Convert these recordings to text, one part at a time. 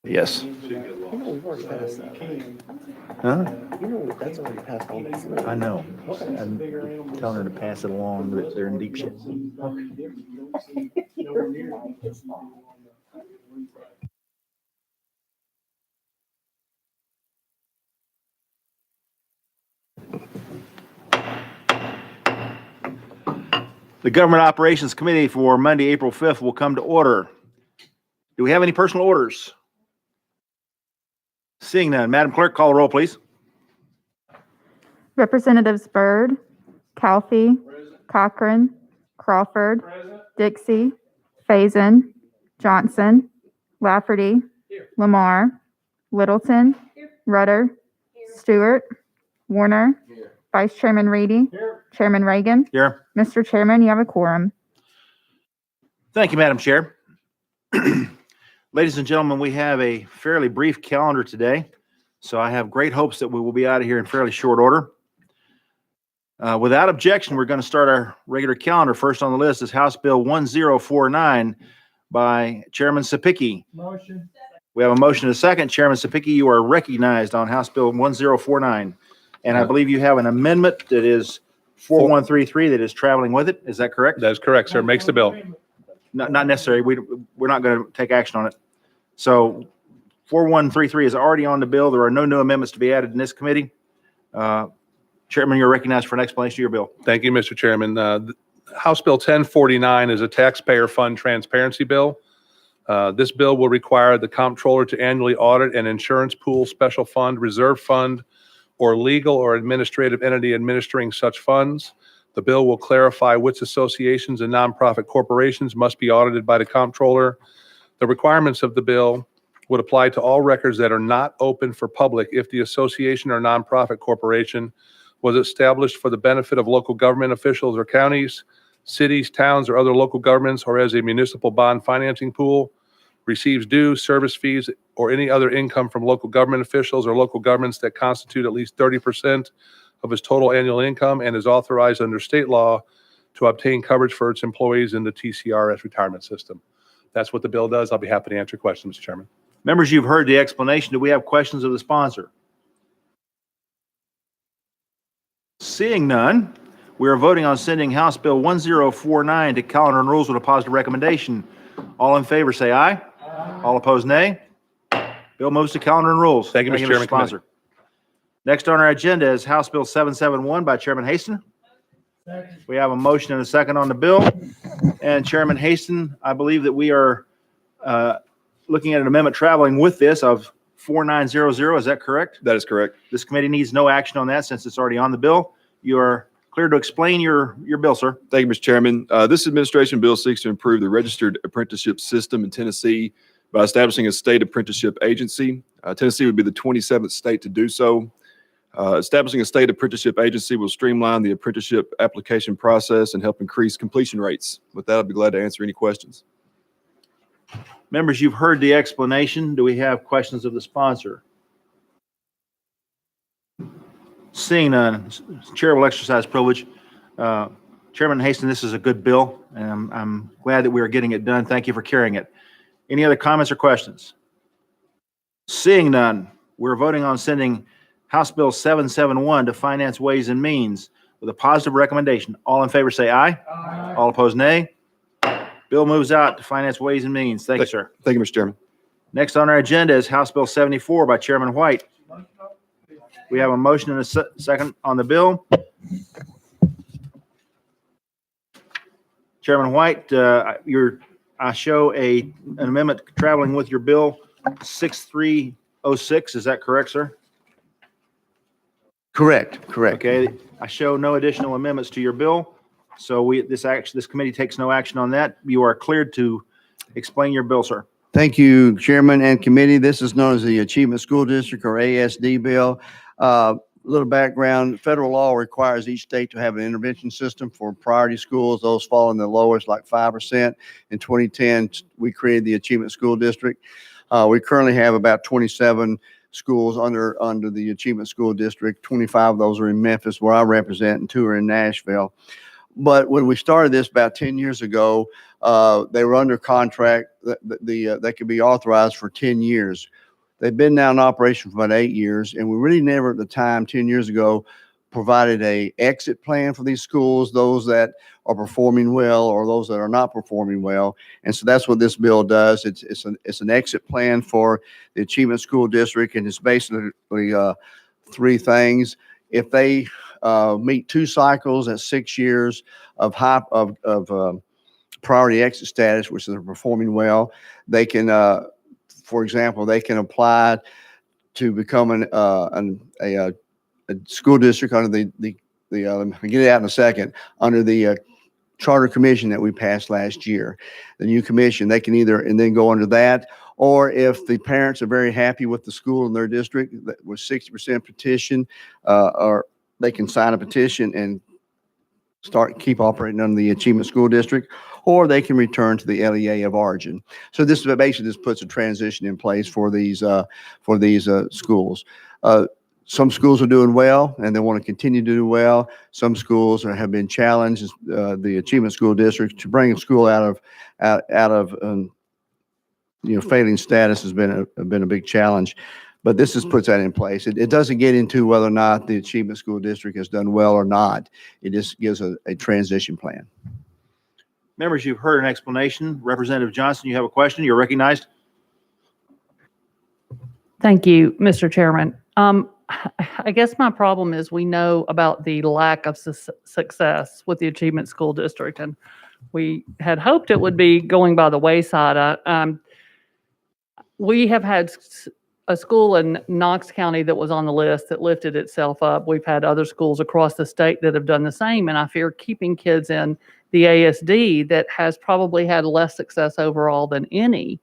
Yes. We've already passed that. Huh? That's already passed on the floor. I know. I'm telling her to pass it along, but they're in deep shit. The Government Operations Committee for Monday, April 5th will come to order. Do we have any personal orders? Seeing none, Madam Clerk, call the roll, please. Representatives Byrd, Calfee, Cochran, Crawford, Dixie, Faison, Johnson, Lafferty, Lamar, Littleton, Rudder, Stewart, Warner, Vice Chairman Reedy, Chairman Reagan. Here. Mr. Chairman, you have a quorum. Thank you, Madam Chair. Ladies and gentlemen, we have a fairly brief calendar today, so I have great hopes that we will be out of here in fairly short order. Without objection, we're going to start our regular calendar. First on the list is House Bill 1049 by Chairman Sapicki. Motion. We have a motion and a second. Chairman Sapicki, you are recognized on House Bill 1049. And I believe you have an amendment that is 4133 that is traveling with it. Is that correct? That is correct, sir. Makes the bill. Not necessary. We're not going to take action on it. So 4133 is already on the bill. There are no new amendments to be added in this committee. Chairman, you're recognized for an explanation of your bill. Thank you, Mr. Chairman. House Bill 1049 is a taxpayer fund transparency bill. This bill will require the comptroller to annually audit an insurance pool, special fund, reserve fund, or legal or administrative entity administering such funds. The bill will clarify which associations and nonprofit corporations must be audited by the comptroller. The requirements of the bill would apply to all records that are not open for public if the association or nonprofit corporation was established for the benefit of local government officials or counties, cities, towns, or other local governments, or as a municipal bond financing pool, receives dues, service fees, or any other income from local government officials or local governments that constitute at least 30% of its total annual income, and is authorized under state law to obtain coverage for its employees in the TCRS retirement system. That's what the bill does. I'll be happy to answer questions, Mr. Chairman. Members, you've heard the explanation. Do we have questions of the sponsor? Seeing none, we are voting on sending House Bill 1049 to Calendar and Rules with a positive recommendation. All in favor, say aye. Aye. All opposed, nay. Bill moves to Calendar and Rules. Thank you, Mr. Chairman. Sponsor. Next on our agenda is House Bill 771 by Chairman Haston. Second. We have a motion and a second on the bill. And Chairman Haston, I believe that we are looking at an amendment traveling with this of 4900. Is that correct? That is correct. This committee needs no action on that since it's already on the bill. You are clear to explain your bill, sir. Thank you, Mr. Chairman. This administration bill seeks to improve the registered apprenticeship system in Tennessee by establishing a state apprenticeship agency. Tennessee would be the 27th state to do so. Establishing a state apprenticeship agency will streamline the apprenticeship application process and help increase completion rates. With that, I'd be glad to answer any questions. Members, you've heard the explanation. Do we have questions of the sponsor? Seeing none, Chair will exercise privilege. Chairman Haston, this is a good bill, and I'm glad that we are getting it done. Thank you for carrying it. Any other comments or questions? Seeing none, we're voting on sending House Bill 771 to Finance, Ways, and Means with a positive recommendation. All in favor say aye. Aye. All opposed, nay. Bill moves out to Finance, Ways, and Means. Thank you, sir. Thank you, Mr. Chairman. Next on our agenda is House Bill 74 by Chairman White. We have a motion and a second on the bill. Chairman White, I show an amendment traveling with your bill 6306. Is that correct, sir? Correct. Okay. I show no additional amendments to your bill. So this committee takes no action on that. You are cleared to explain your bill, sir. Thank you, Chairman and Committee. This is known as the Achievement School District, or ASD bill. Little background, federal law requires each state to have an intervention system for priority schools. Those fall in the lowest, like 5%. In 2010, we created the Achievement School District. We currently have about 27 schools under the Achievement School District. 25 of those are in Memphis, where I represent, and 2 are in Nashville. But when we started this about 10 years ago, they were under contract. They could be authorized for 10 years. They've been now in operation for about 8 years, and we really never at the time, 10 years ago, provided a exit plan for these schools, those that are performing well or those that are not performing well. And so that's what this bill does. It's an exit plan for the Achievement School District, and it's basically three things. If they meet 2 cycles at 6 years of priority exit status, which they're performing well, they can, for example, they can apply to become a school district under the let me get it out in a second, under the charter commission that we passed last year. The new commission, they can either, and then go under that, or if the parents are very happy with the school in their district, that with 60% petition, or they can sign a petition and keep operating under the Achievement School District, or they can return to the LEA of origin. So this basically just puts a transition in place for these schools. Some schools are doing well and they want to continue to do well. Some schools have been challenged, the Achievement School District, to bring a school out of failing status has been a big challenge. But this just puts that in place. It doesn't get into whether or not the Achievement School District has done well or not. It just gives a transition plan. Members, you've heard an explanation. Representative Johnson, you have a question? You're recognized. Thank you, Mr. Chairman. I guess my problem is we know about the lack of success with the Achievement School District, and we had hoped it would be going by the wayside. We have had a school in Knox County that was on the list that lifted itself up. We've had other schools across the state that have done the same, and I fear keeping kids in the ASD that has probably had less success overall than any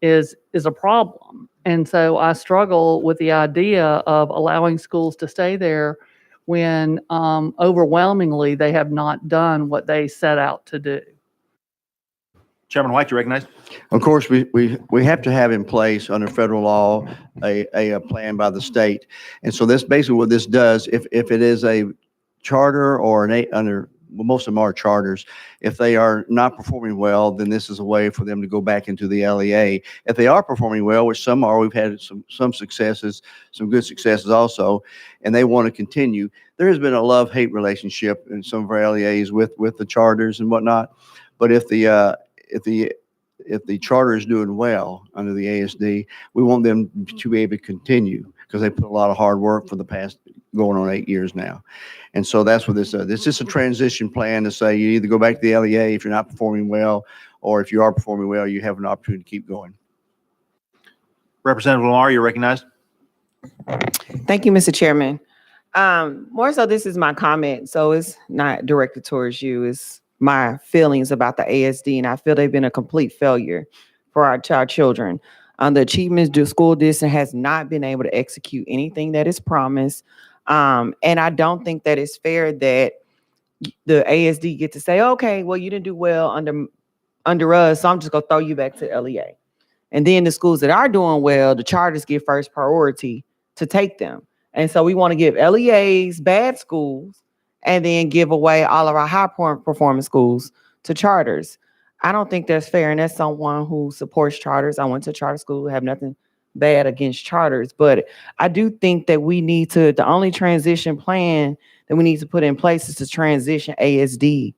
is a problem. And so I struggle with the idea of allowing schools to stay there when overwhelmingly they have not done what they set out to do. Chairman White, you recognized. Of course, we have to have in place under federal law a plan by the state. And so that's basically what this does. If it is a charter or most of them are charters, if they are not performing well, then this is a way for them to go back into the LEA. If they are performing well, which some are, we've had some successes, some good successes also, and they want to continue. There has been a love-hate relationship in some of our LEAs with the charters and whatnot. But if the charter is doing well under the ASD, we want them to be able to continue because they put a lot of hard work for the past going on 8 years now. And so that's what this does. It's just a transition plan to say you either go back to the LEA if you're not performing well, or if you are performing well, you have an opportunity to keep going. Representative Lamar, you're recognized. Thank you, Mr. Chairman. More so, this is my comment, so it's not directed towards you. It's my feelings about the ASD, and I feel they've been a complete failure for our children. The Achievement School District has not been able to execute anything that is promised. And I don't think that it's fair that the ASD get to say, okay, well, you didn't do well under us, so I'm just gonna throw you back to LEA. And then the schools that are doing well, the charters get first priority to take them. And so we want to give LEAs bad schools and then give away all of our high performing schools to charters. I don't think that's fair. And that's someone who supports charters. I went to charter school, have nothing bad against charters, but I do think that we need to, the only transition plan that we need to put in place is to transition ASD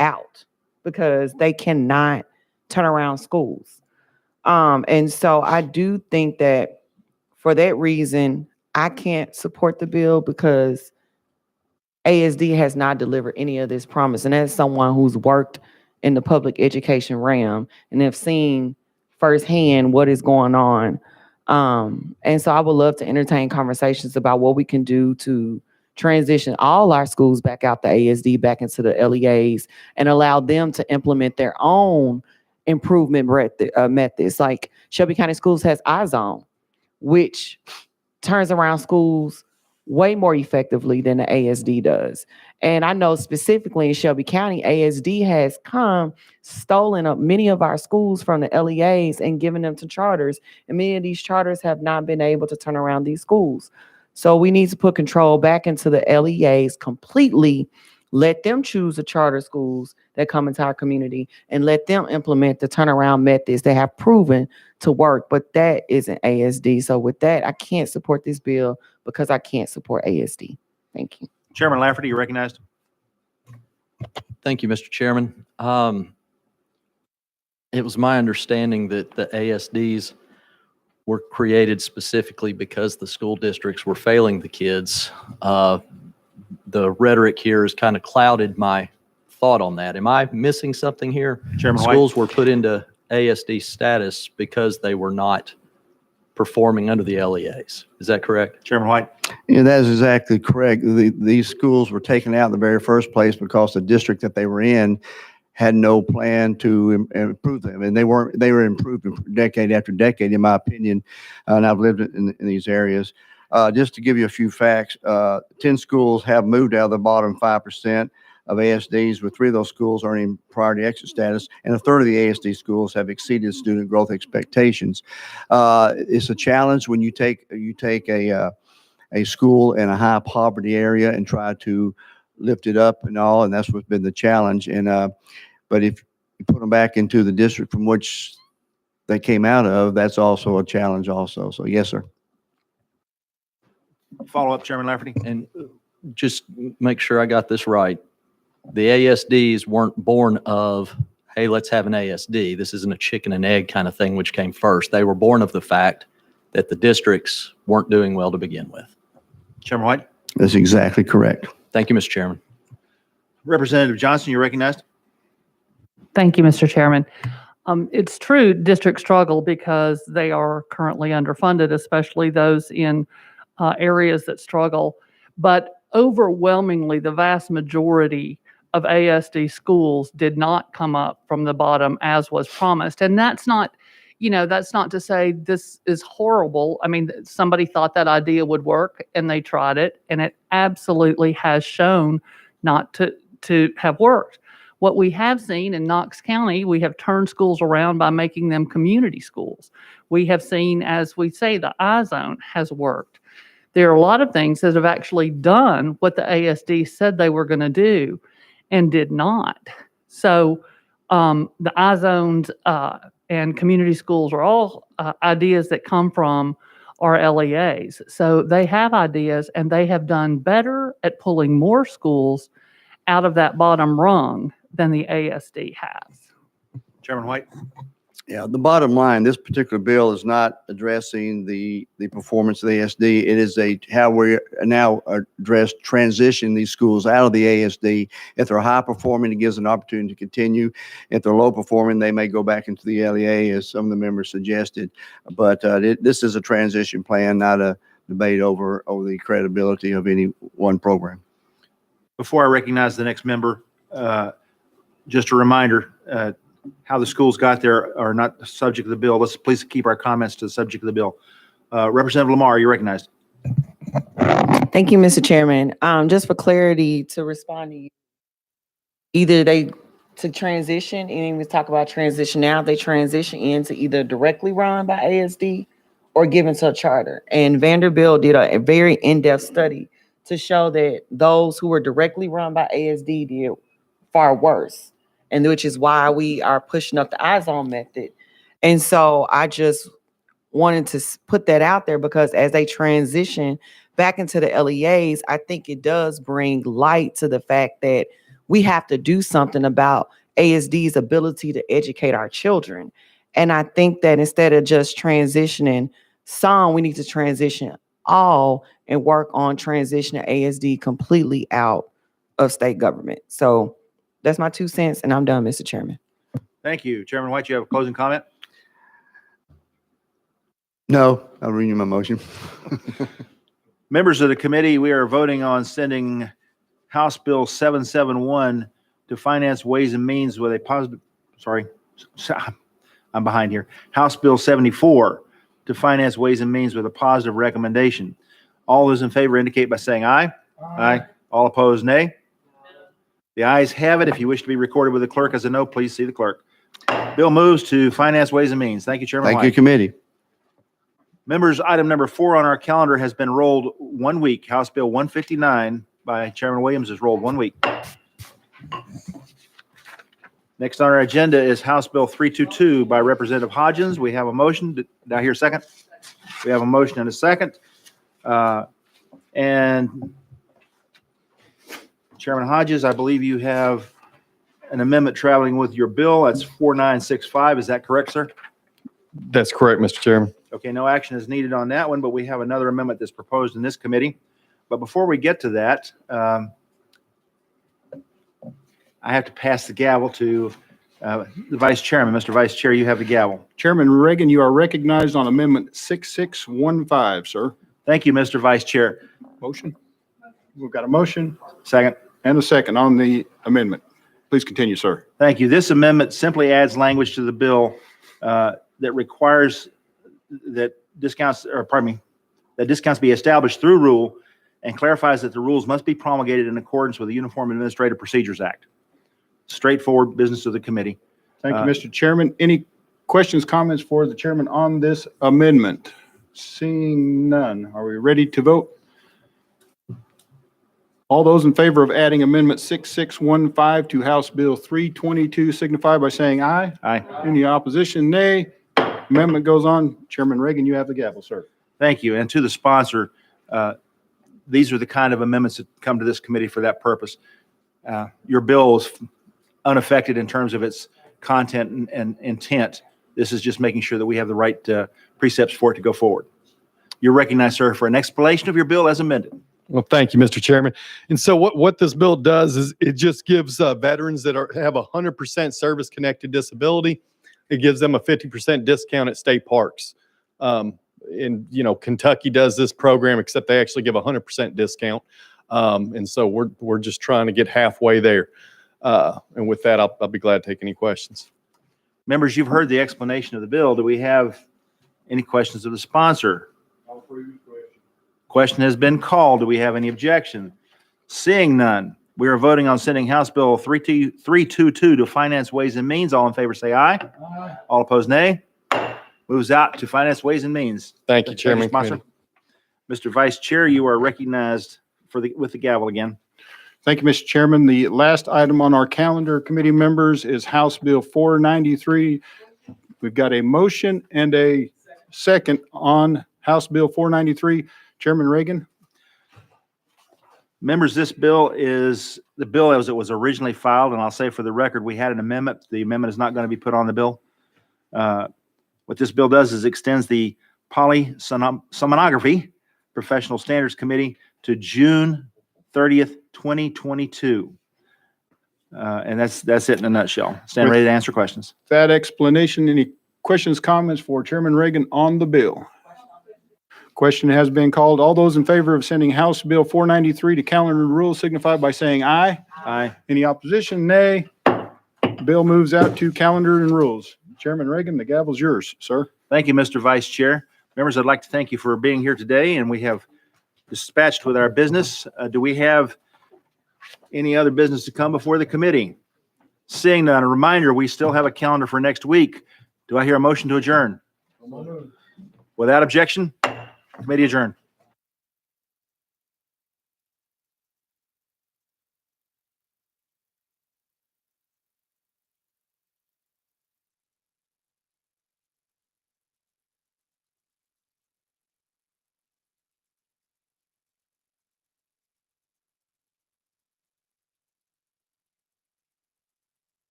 out, because they cannot turn around schools. And so I do think that for that reason, I can't support the bill because ASD has not delivered any of this promise. And as someone who's worked in the public education realm and have seen firsthand what is going on. And so I would love to entertain conversations about what we can do to transition all our schools back out the ASD, back into the LEAs, and allow them to implement their own improvement methods. Like Shelby County Schools has iZone, which turns around schools way more effectively than the ASD does. And I know specifically in Shelby County, ASD has stolen up many of our schools from the LEAs and given them to charters. And many of these charters have not been able to turn around these schools. So we need to put control back into the LEAs completely Let them choose the charter schools that come into our community and let them implement the turnaround methods that have proven to work. But that isn't ASD. So with that, I can't support this bill because I can't support ASD. Thank you. Chairman Lafferty, you recognized. Thank you, Mr. Chairman. It was my understanding that the ASDs were created specifically because the school districts were failing the kids. The rhetoric here has kind of clouded my thought on that. Am I missing something here? Chairman White. Schools were put into ASD status because they were not performing under the LEAs. Is that correct? Chairman White. Yeah, that is exactly correct. These schools were taken out in the very first place because the district that they were in had no plan to improve them. And they were improved decade after decade, in my opinion. And I've lived in these areas. Just to give you a few facts, 10 schools have moved out of the bottom 5% of ASDs, with 3 of those schools earning priority exit status, and a third of the ASD schools have exceeded student growth expectations. It's a challenge when you take a school in a high poverty area and try to lift it up and all, and that's what's been the challenge. And but if you put them back into the district from which they came out of, that's also a challenge also. So yes, sir. Follow up, Chairman Lafferty. And just make sure I got this right. The ASDs weren't born of, hey, let's have an ASD. This isn't a chicken and egg kind of thing, which came first. They were born of the fact that the districts weren't doing well to begin with. Chairman White. That's exactly correct. Thank you, Mr. Chairman. Representative Johnson, you recognized. Thank you, Mr. Chairman. It's true, districts struggle because they are currently underfunded, especially those in areas that struggle. But overwhelmingly, the vast majority of ASD schools did not come up from the bottom as was promised. And that's not, that's not to say this is horrible. I mean, somebody thought that idea would work and they tried it, and it absolutely has shown not to have worked. What we have seen in Knox County, we have turned schools around by making them community schools. We have seen, as we say, the iZone has worked. There are a lot of things that have actually done what the ASD said they were going to do and did not. So the iZones and community schools are all ideas that come from our LEAs. So they have ideas, and they have done better at pulling more schools out of that bottom rung than the ASD has. Chairman White. Yeah, the bottom line, this particular bill is not addressing the performance of the ASD. It is how we now address transition these schools out of the ASD. If they're high performing, it gives an opportunity to continue. If they're low performing, they may go back into the LEA, as some of the members suggested. But this is a transition plan, not a debate over the credibility of any one program. Before I recognize the next member, just a reminder, how the schools got there are not the subject of the bill. Let's please keep our comments to the subject of the bill. Representative Lamar, you're recognized. Thank you, Mr. Chairman. Just for clarity to respond to you, either to transition, and we talk about transition now, they transition into either directly run by ASD or given to a charter. And Vanderbilt did a very in-depth study to show that those who were directly run by ASD did far worse, and which is why we are pushing up the iZone method. And so I just wanted to put that out there, because as they transition back into the LEAs, I think it does bring light to the fact that we have to do something about ASD's ability to educate our children. And I think that instead of just transitioning some, we need to transition all and work on transitioning ASD completely out of state government. So that's my 2 cents, and I'm done, Mr. Chairman. Thank you. Chairman White, you have a closing comment? No, I'll renew my motion. Members of the committee, we are voting on sending House Bill 771 to Finance, Ways and Means with a positive, I'm behind here. House Bill 74 to Finance, Ways and Means with a positive recommendation. All those in favor indicate by saying aye. Aye. All opposed, nay. The ayes have it. If you wish to be recorded with the clerk as a no, please see the clerk. Bill moves to Finance, Ways and Means. Thank you, Chairman White. Thank you, committee. Members, item number 4 on our calendar has been rolled 1 week. House Bill 159 by Chairman Williams is rolled 1 week. Next on our agenda is House Bill 322 by Representative Hodgins. We have a motion. Did I hear a second? We have a motion and a second. And Chairman Hodges, I believe you have an amendment traveling with your bill. That's 4965. Is that correct, sir? That's correct, Mr. Chairman. Okay, no action is needed on that one, but we have another amendment that's proposed in this committee. But before we get to that, I have to pass the gavel to the Vice Chairman. Mr. Vice Chair, you have the gavel. Chairman Reagan, you are recognized on Amendment 6615, sir. Thank you, Mr. Vice Chair. Motion? We've got a motion Second. and a second on the amendment. Please continue, sir. Thank you. This amendment simply adds language to the bill that requires that discounts be established through rule and clarifies that the rules must be promulgated in accordance with the Uniform Administrative Procedures Act. Straightforward business of the committee. Thank you, Mr. Chairman. Any questions, comments for the chairman on this amendment? Seeing none, are we ready to vote? All those in favor of adding Amendment 6615 to House Bill 322 signify by saying aye. Aye. Any opposition, nay. Amendment goes on. Chairman Reagan, you have the gavel, sir. Thank you. And to the sponsor, these are the kind of amendments that come to this committee for that purpose. Your bill is unaffected in terms of its content and intent. This is just making sure that we have the right precepts for it to go forward. You're recognized, sir, for an explanation of your bill as amended. Well, thank you, Mr. Chairman. And so what this bill does is it just gives veterans that have 100% service-connected disability, it gives them a 50% discount at state parks. And, Kentucky does this program, except they actually give 100% discount. And so we're just trying to get halfway there. And with that, I'll be glad to take any questions. Members, you've heard the explanation of the bill. Do we have any questions of the sponsor? Question has been called. Do we have any objection? Seeing none, we are voting on sending House Bill 322 to Finance, Ways and Means. All in favor say aye. Aye. All opposed, nay. Moves out to Finance, Ways and Means. Thank you, Chairman. Sponsor. Mr. Vice Chair, you are recognized with the gavel again. Thank you, Mr. Chairman. The last item on our calendar, committee members, is House Bill 493. We've got a motion and a second on House Bill 493. Chairman Reagan. Members, this bill is the bill as it was originally filed, and I'll say for the record, we had an amendment. The amendment is not going to be put on the bill. What this bill does is extends the Polysomnography Professional Standards Committee to June 30th, 2022. And that's it in a nutshell. Stand ready to answer questions. That explanation, any questions, comments for Chairman Reagan on the bill? Question has been called. All those in favor of sending House Bill 493 to calendar and rules signify by saying aye. Aye. Any opposition? Nay. Bill moves out to calendar and rules. Chairman Reagan, the gavel's yours, sir. Thank you, Mr. Vice Chair. Members, I'd like to thank you for being here today, and we have dispatched with our business. Do we have any other business to come before the committee? Seeing none, a reminder, we still have a calendar for next week. Do I hear a motion to adjourn? Without objection, committee adjourned.